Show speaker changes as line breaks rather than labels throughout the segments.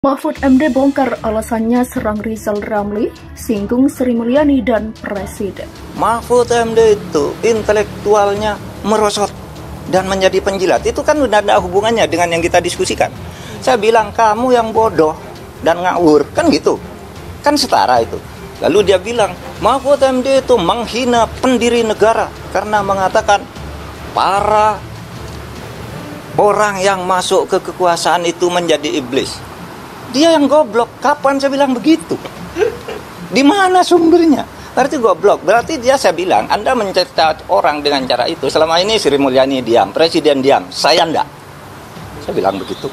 Mahfud MD bongkar alasannya serang Rizal Ramli, singgung Sri Mulyani dan Presiden.
Mahfud MD itu intelektualnya merosot dan menjadi penjilat. Itu kan udah ada hubungannya dengan yang kita diskusikan. Saya bilang kamu yang bodoh dan ngawur, kan gitu. Kan setara itu. Lalu dia bilang Mahfud MD itu menghina pendiri negara karena mengatakan para orang yang masuk ke kekuasaan itu menjadi iblis. Dia yang goblok. Kapan saya bilang begitu? Di mana sumbernya? Berarti goblok. Berarti dia, saya bilang, Anda mencetak orang dengan cara itu. Selama ini Sri Mulyani diam, Presiden diam. Saya enggak. Saya bilang begitu.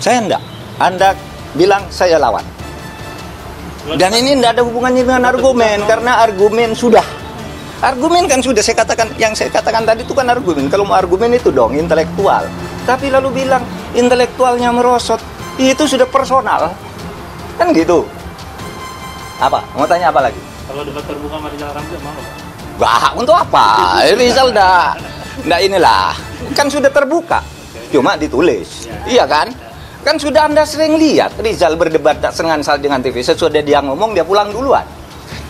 Saya enggak. Anda bilang saya lawan. Dan ini enggak ada hubungannya dengan argumen. Karena argumen sudah. Argumen kan sudah saya katakan. Yang saya katakan tadi itu kan argumen. Kalau mau argumen itu dong, intelektual. Tapi lalu bilang, intelektualnya merosot. Itu sudah personal, kan gitu. Apa? Mau tanya apa lagi?
Kalau debat terbuka sama Rizal Ramli mau nggak?
Wah, untuk apa? Rizal nggak inilah. Kan sudah terbuka, cuma ditulis, iya kan? Kan sudah Anda sering lihat Rizal berdebat sengansal dengan TV. Sesudah dia ngomong, dia pulang duluan.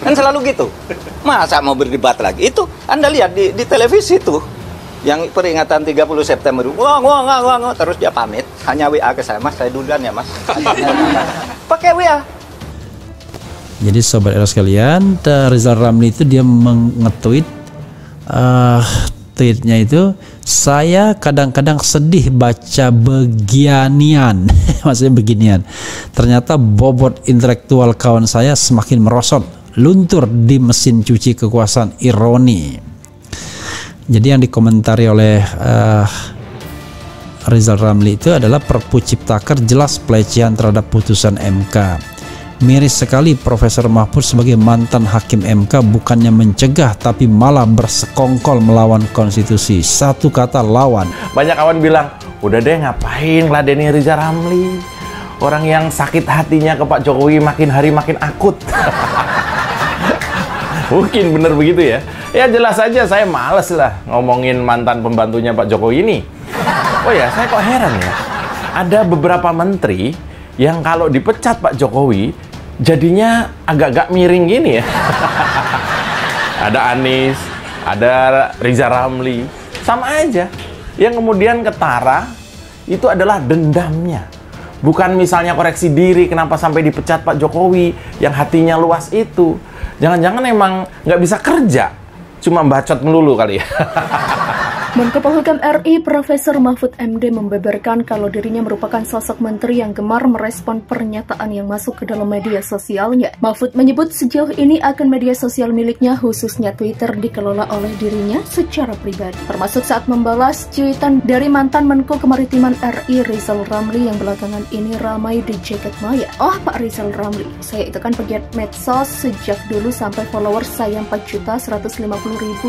Kan selalu gitu. Masa mau berdebat lagi? Itu Anda lihat di televisi tuh. Yang peringatan 30 September, wah, terus dia pamit, hanya WA ke saya, Mas, saya duluan ya, Mas. Pakai WA.
Jadi sobat era sekalian, Rizal Ramli itu dia nge-tweet tweetnya itu, saya kadang-kadang sedih baca beginian, maksudnya beginian. Ternyata bobot intelektual kawan saya semakin merosot, luntur di mesin cuci kekuasaan, ironi. Jadi yang dikomentari oleh Rizal Ramli itu adalah Perpu Ciptaker jelas pelecehan terhadap putusan MK. Miris sekali Profesor Mahfud sebagai mantan hakim MK bukannya mencegah tapi malah bersekongkol melawan konstitusi. Satu kata, lawan.
Banyak kawan bilang, udah deh ngapain ngeladenin Rizal Ramli. Orang yang sakit hatinya ke Pak Jokowi makin hari makin akut. Mungkin bener begitu ya. Ya jelas saja saya males lah ngomongin mantan pembantunya Pak Jokowi ini. Oh ya, saya kok heran ya. Ada beberapa menteri yang kalau dipecat Pak Jokowi jadinya agak-agak miring gini ya. Ada Anies, ada Rizal Ramli. Sama aja. Yang kemudian ketara itu adalah dendamnya. Bukan misalnya koreksi diri kenapa sampai dipecat Pak Jokowi yang hatinya luas itu. Jangan-jangan emang nggak bisa kerja. Cuma bacot melulu kali ya.
Menko Polhukam RI Profesor Mahfud MD membeberkan kalau dirinya merupakan sosok menteri yang gemar merespon pernyataan yang masuk ke dalam media sosialnya. Mahfud menyebut sejauh ini akun media sosial miliknya khususnya Twitter dikelola oleh dirinya secara pribadi. Termasuk saat membalas cuitan dari mantan Menko Kemaritiman RI Rizal Ramli yang belakangan ini ramai di jagat maya. Oh Pak Rizal Ramli, saya itu kan pegiat medsos sejak dulu sampai followers saya 4.150.000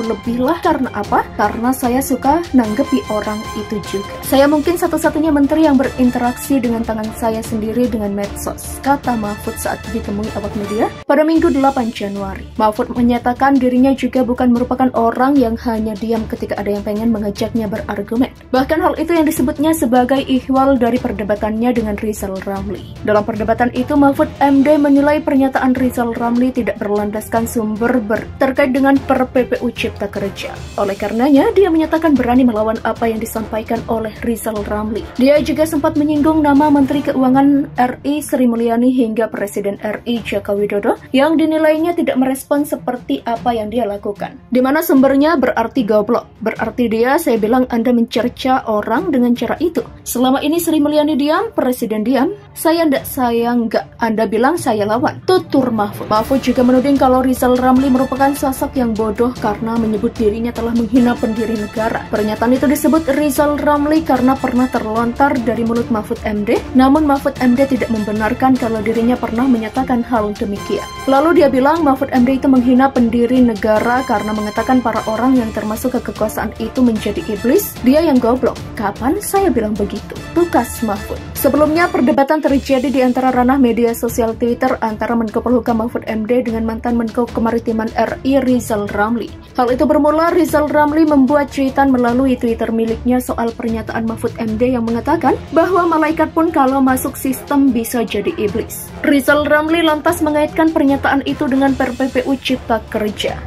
lebih lah. Karena apa? Karena saya suka nanggepi orang itu juga. Saya mungkin satu-satunya menteri yang berinteraksi dengan tangan saya sendiri dengan medsos, kata Mahfud saat ditemui awak media pada Minggu 8 Januari. Mahfud menyatakan dirinya juga bukan merupakan orang yang hanya diam ketika ada yang pengen mengajaknya berargumen. Bahkan hal itu yang disebutnya sebagai ihwal dari perdebatannya dengan Rizal Ramli. Dalam perdebatan itu, Mahfud MD menilai pernyataan Rizal Ramli tidak berlandaskan sumber terkait dengan PPU Cipta Kerja. Oleh karenanya, dia menyatakan berani melawan apa yang disampaikan oleh Rizal Ramli. Dia juga sempat menyinggung nama Menteri Keuangan RI Sri Mulyani hingga Presiden RI Joko Widodo yang dinilainya tidak merespon seperti apa yang dia lakukan. Di mana sumbernya berarti goblok. Berarti dia, saya bilang Anda mencerca orang dengan cara itu. Selama ini Sri Mulyani diam, Presiden diam, saya enggak. Anda bilang saya lawan. Tutur Mahfud. Mahfud juga menuding kalau Rizal Ramli merupakan sosok yang bodoh karena menyebut dirinya telah menghina pendiri negara. Pernyataan itu disebut Rizal Ramli karena pernah terlontar dari mulut Mahfud MD, namun Mahfud MD tidak membenarkan kalau dirinya pernah menyatakan hal demikian. Lalu dia bilang Mahfud MD itu menghina pendiri negara karena mengatakan para orang yang termasuk ke kekuasaan itu menjadi iblis, dia yang goblok. Kapan saya bilang begitu? begitu, tukas Mahfud. Sebelumnya, perdebatan terjadi di antara ranah media sosial Twitter antara Menko Polhukam Mahfud MD dengan mantan Menko Kemaritiman RI Rizal Ramli. Hal itu bermula Rizal Ramli membuat cuitan melalui Twitter miliknya soal pernyataan Mahfud MD yang mengatakan bahwa malaikat pun kalau masuk sistem bisa jadi iblis. Rizal Ramli lantas mengaitkan pernyataan itu dengan PRPPU Cipta Kerja.